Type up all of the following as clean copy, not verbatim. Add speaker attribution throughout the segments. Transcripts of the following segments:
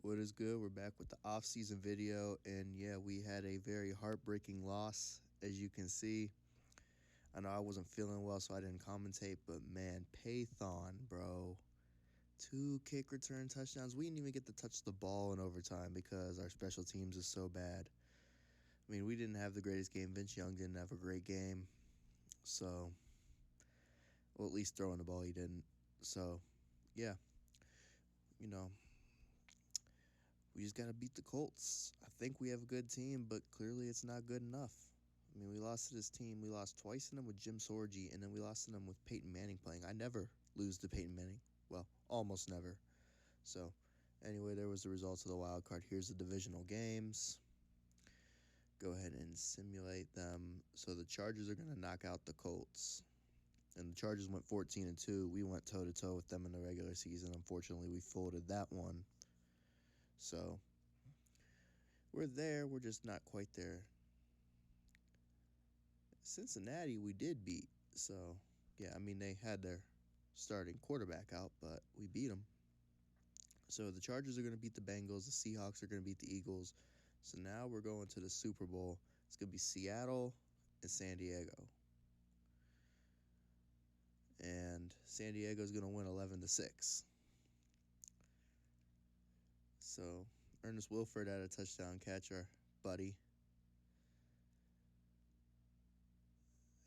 Speaker 1: What is good? We're back with the off-season video, and yeah, we had a very heartbreaking loss, as you can see. I know I wasn't feeling well, so I didn't commentate, but man, Python, bro. 2 kick return touchdowns. We didn't even get to touch the ball in overtime because our special teams is so bad. I mean, we didn't have the greatest game. Vince Young didn't have a great game. So, well, at least throwing the ball he didn't. So, yeah, we just got to beat the Colts. I think we have a good team, but clearly it's not good enough. I mean, we lost to this team. We lost twice in them with Jim Sorgi, and then we lost to them with Peyton Manning playing. I never lose to Peyton Manning. Well, almost never. So, anyway, there was the results of the wild card. Here's the divisional games. Go ahead and simulate them. So the Chargers are going to knock out the Colts. And the Chargers went 14-2. We went toe-to-toe with them in the regular season. Unfortunately, we folded that one. So, we're there. We're just not quite there. Cincinnati, we did beat. So, yeah, I mean, they had their starting quarterback out, but we beat them. So, the Chargers are going to beat the Bengals. The Seahawks are going to beat the Eagles. So, now we're going to the Super Bowl. It's going to be Seattle and San Diego. And San Diego is going to win 11-6. So, Ernest Wilford had a touchdown catch, our buddy.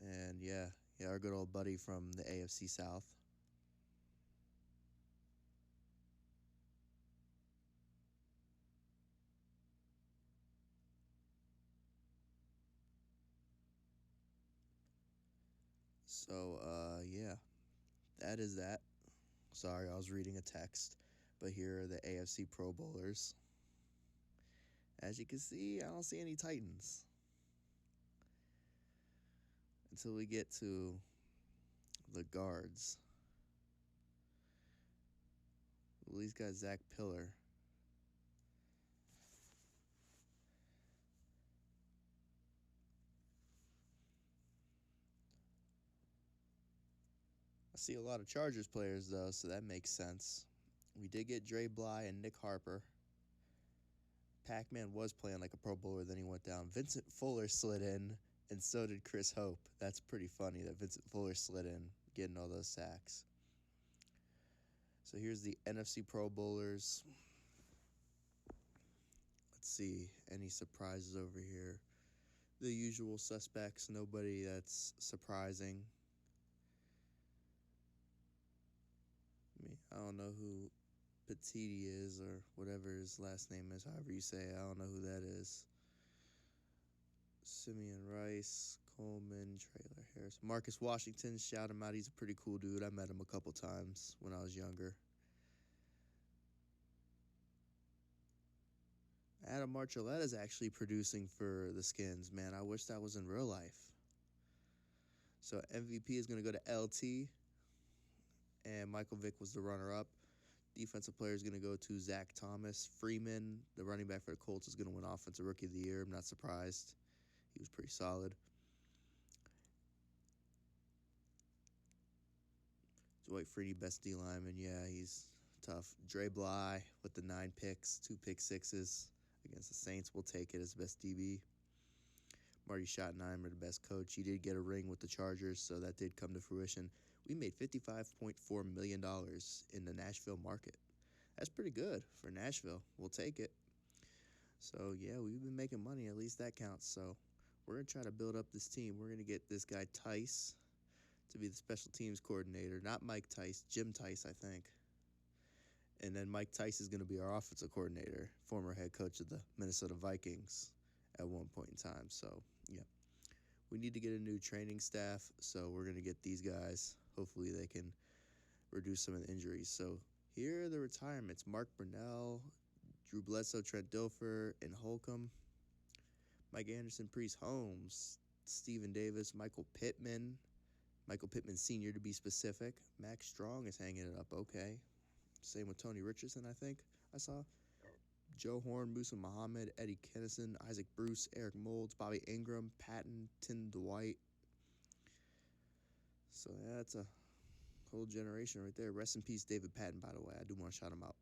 Speaker 1: And, yeah, our good old buddy from the AFC South. So, yeah, that is that. Sorry, I was reading a text. But here are the AFC Pro Bowlers. As you can see, I don't see any Titans. Until we get to the guards. At least got Zach Pillar. I see a lot of Chargers players, though, so that makes sense. We did get Dre Bly and Nick Harper. Pac-Man was playing like a Pro Bowler, then he went down. Vincent Fuller slid in, and so did Chris Hope. That's pretty funny that Vincent Fuller slid in, getting all those sacks. So here's the NFC Pro Bowlers. Let's see, any surprises over here? The usual suspects, nobody that's surprising. I mean, I don't know who Petiti is or whatever his last name is, however you say it. I don't know who that is. Simeon Rice, Coleman, Traylor Harris. Marcus Washington, shout him out. He's a pretty cool dude. I met him a couple times when I was younger. Adam Marcelletta is actually producing for the Skins. Man, I wish that was in real life. So MVP is going to go to LT. And Michael Vick was the runner-up. Defensive player is going to go to Zach Thomas. Freeman, the running back for the Colts, is going to win Offensive Rookie of the Year. I'm not surprised. He was pretty solid. Dwight Freeney, best D lineman. Yeah, he's tough. Dre Bly with the 9 picks, 2 pick sixes against the Saints. We'll take it as best DB. Marty Schottenheimer, the best coach. He did get a ring with the Chargers, so that did come to fruition. We made $55.4 million in the Nashville market. That's pretty good for Nashville. We'll take it. So, yeah, we've been making money. At least that counts. So, we're going to try to build up this team. We're going to get this guy Tice to be the special teams coordinator. Not Mike Tice, Jim Tice, I think. And then Mike Tice is going to be our offensive coordinator, former head coach of the Minnesota Vikings at one point in time. So, yeah. We need to get a new training staff, so we're going to get these guys. Hopefully they can reduce some of the injuries. So here are the retirements. Mark Brunell, Drew Bledsoe, Trent Dilfer, and Holcomb. Mike Anderson, Priest Holmes, Stephen Davis, Michael Pittman Sr. to be specific. Max Strong is hanging it up okay. Same with Tony Richardson, I think I saw. Joe Horn, Musa Muhammad, Eddie Kennison, Isaac Bruce, Eric Moulds, Bobby Ingram, Patton, Tim Dwight. So, yeah, that's a whole generation right there. Rest in peace, David Patton, by the way. I do want to shout him out.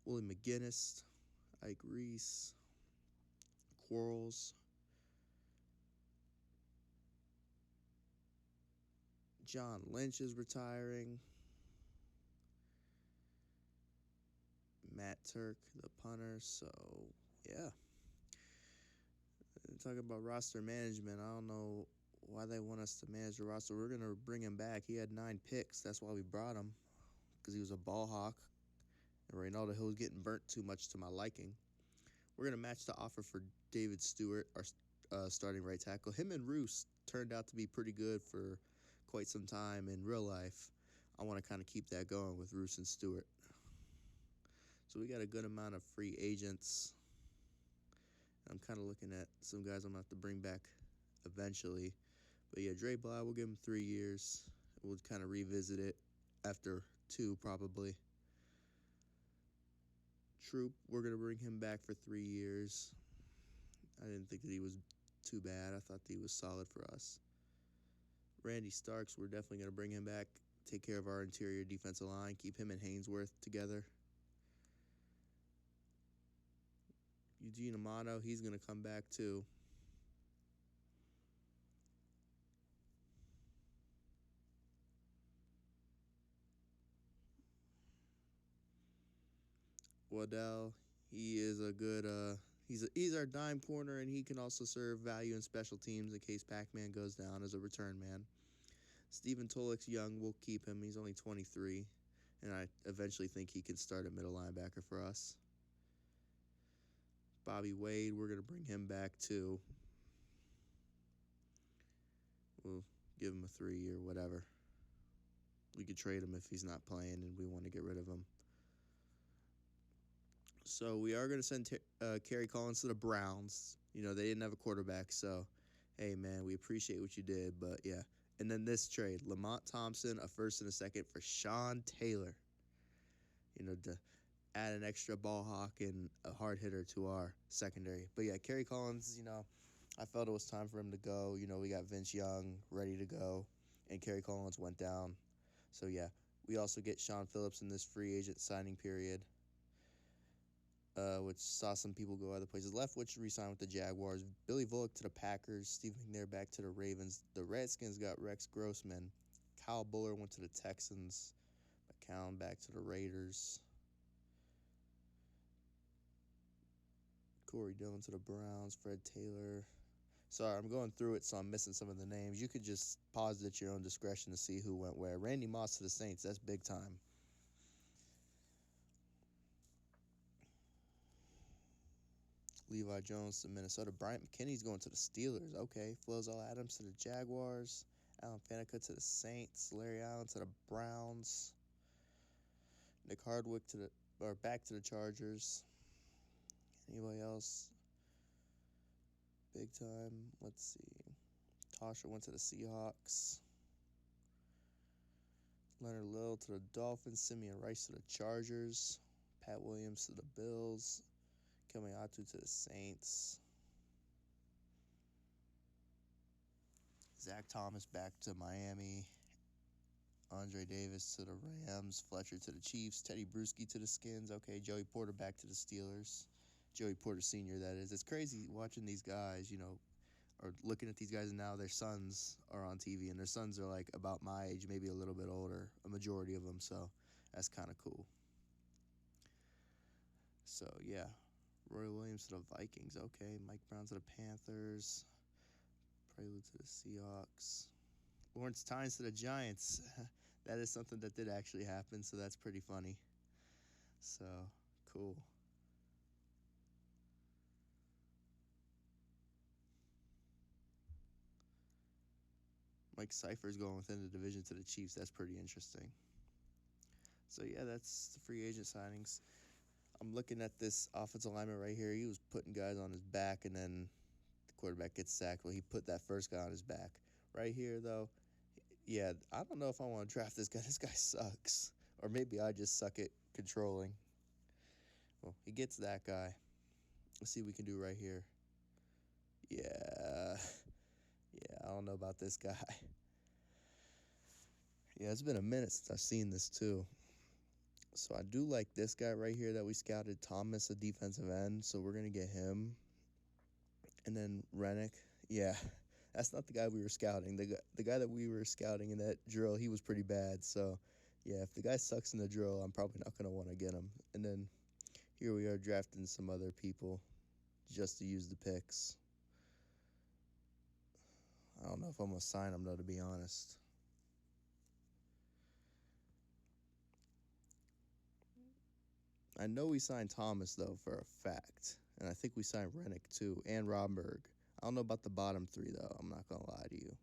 Speaker 1: Willie McGinnis, Ike Reese, Quarles, John Lynch is retiring. Matt Turk, the punter. So, yeah. Talking about roster management, I don't know why they want us to manage the roster. We're going to bring him back. He had 9 picks. That's why we brought him, because he was a ball hawk. And Reynaldo Hill was getting burnt too much to my liking. We're going to match the offer for David Stewart, our starting right tackle. Him and Roos turned out to be pretty good for quite some time in real life. I want to kind of keep that going with Roos and Stewart. So we got a good amount of free agents. I'm kind of looking at some guys I'm going to have to bring back eventually. But yeah, Dre Bly, we'll give him 3 years. We'll kind of revisit it after 2 probably. Troop, we're going to bring him back for 3 years. I didn't think that he was too bad. I thought that he was solid for us. Randy Starks, we're definitely going to bring him back. Take care of our interior defensive line. Keep him and Hainsworth together. Eugene Amato, he's going to come back too. Waddell, he is a good, he's our dime corner, and he can also serve value in special teams in case Pac-Man goes down as a return man. Stephen Tolik's young, we'll keep him. He's only 23, and I eventually think he can start at middle linebacker for us. Bobby Wade, we're going to bring him back too. We'll give him a 3-year, whatever. We could trade him if he's not playing and we want to get rid of him. So we are going to send Kerry Collins to the Browns. You know, they didn't have a quarterback, so, hey, man, we appreciate what you did, but, yeah. And then this trade, Lamont Thompson, a first and a second for Sean Taylor. You know, to add an extra ball hawk and a hard hitter to our secondary. But, yeah, Kerry Collins, you know, I felt it was time for him to go. You know, we got Vince Young ready to go, and Kerry Collins went down. So, yeah, we also get Sean Phillips in this free agent signing period, which saw some people go other places. Leftwich re-signed with the Jaguars. Billy Volek to the Packers. Steve McNair back to the Ravens. The Redskins got Rex Grossman. Kyle Buller went to the Texans. McCown back to the Raiders. Corey Dillon to the Browns. Fred Taylor. Sorry, I'm going through it, so I'm missing some of the names. You could just pause it at your own discretion to see who went where. Randy Moss to the Saints. That's big time. Levi Jones to Minnesota. Bryant McKinney's going to the Steelers. Okay. Flozell Adams to the Jaguars. Alan Faneca to the Saints. Larry Allen to the Browns. Nick Hardwick back to the Chargers. Anybody else? Big time. Let's see. Tasha went to the Seahawks. Leonard Little to the Dolphins. Simeon Rice to the Chargers. Pat Williams to the Bills. Kelmy Atu to the Saints. Zach Thomas back to Miami. Andre Davis to the Rams. Fletcher to the Chiefs. Teddy Bruschi to the Skins. Okay, Joey Porter back to the Steelers. Joey Porter Sr., that is. It's crazy watching these guys, you know, or looking at these guys, and now their sons are on TV, and their sons are like about my age, maybe a little bit older, a majority of them, so that's kind of cool. So, yeah. Roy Williams to the Vikings. Okay. Mike Brown to the Panthers. Prelude to the Seahawks. Lawrence Tynes to the Giants. That is something that did actually happen, so that's pretty funny. So, cool. Mike Cypher's going within the division to the Chiefs. That's pretty interesting. So, yeah, that's the free agent signings. I'm looking at this offensive lineman right here. He was putting guys on his back, and then the quarterback gets sacked. Well, he put that first guy on his back. Right here, though, yeah, I don't know if I want to draft this guy. This guy sucks. Or maybe I just suck at controlling. Well, he gets that guy. Let's see what we can do right here. Yeah, I don't know about this guy. Yeah, it's been a minute since I've seen this, too. So I do like this guy right here that we scouted, Thomas, a defensive end. So we're going to get him. And then Rennick. Yeah, that's not the guy we were scouting. The guy that we were scouting in that drill, he was pretty bad. So, yeah, if the guy sucks in the drill, I'm probably not going to want to get him. And then here we are drafting some other people just to use the picks. I don't know if I'm going to sign them, though, to be honest. I know we signed Thomas, though, for a fact. And I think we signed Rennick, too, and Romberg. I don't know about the bottom three, though. I'm not going to lie to you.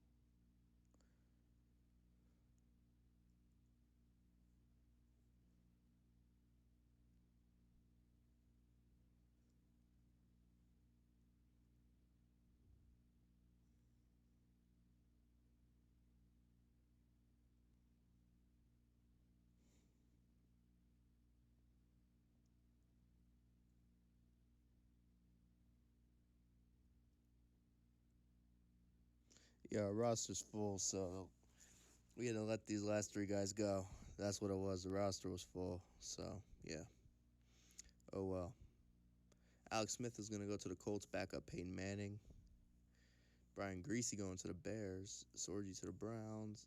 Speaker 1: Yeah, our roster's full, so we had to let these last three guys go. That's what it was. The roster was full, so yeah. Oh well. Alex Smith is going to go to the Colts, back up Peyton Manning. Brian Greasy going to the Bears. Sorgi to the Browns.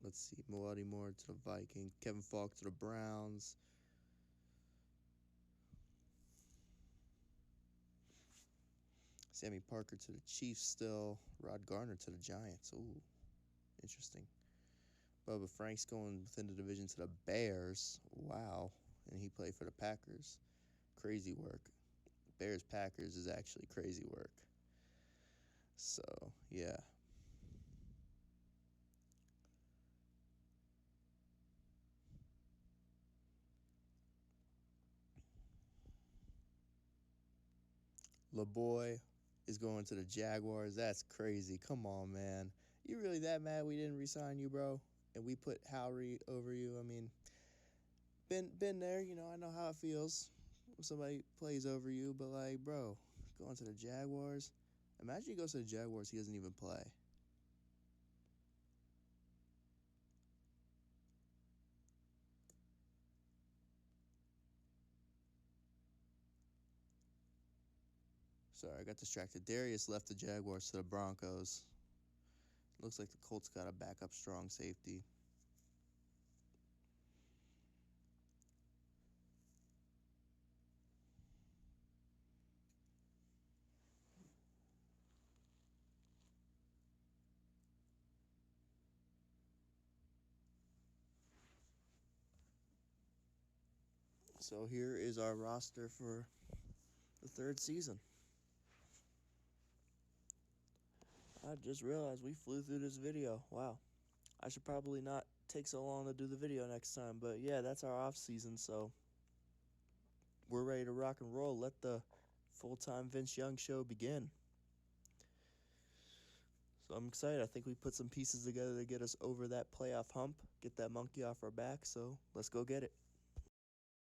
Speaker 1: Let's see. Milady Moore to the Vikings. Kevin Falk to the Browns. Sammy Parker to the Chiefs still. Rod Garner to the Giants. Ooh, interesting. Bubba Frank's going within the division to the Bears. Wow. And he played for the Packers. Crazy work. Bears-Packers is actually crazy work. So, yeah. LeBoy is going to the Jaguars. That's crazy. Come on, man. You really that mad we didn't re-sign you, bro? And we put Howry over you? I mean, been there. You know, I know how it feels when somebody plays over you. But, like, bro, going to the Jaguars? Imagine he goes to the Jaguars, he doesn't even play. Sorry, I got distracted. Darius left the Jaguars to the Broncos. Looks like the Colts got a backup strong safety. So here is our roster for the third season. I just realized we flew through this video. Wow. I should probably not take so long to do the video next time. But yeah, that's our off season, so we're ready to rock and roll. Let the full-time Vince Young show begin. So I'm excited. I think we put some pieces together to get us over that playoff hump, get that monkey off our back, so let's go get it.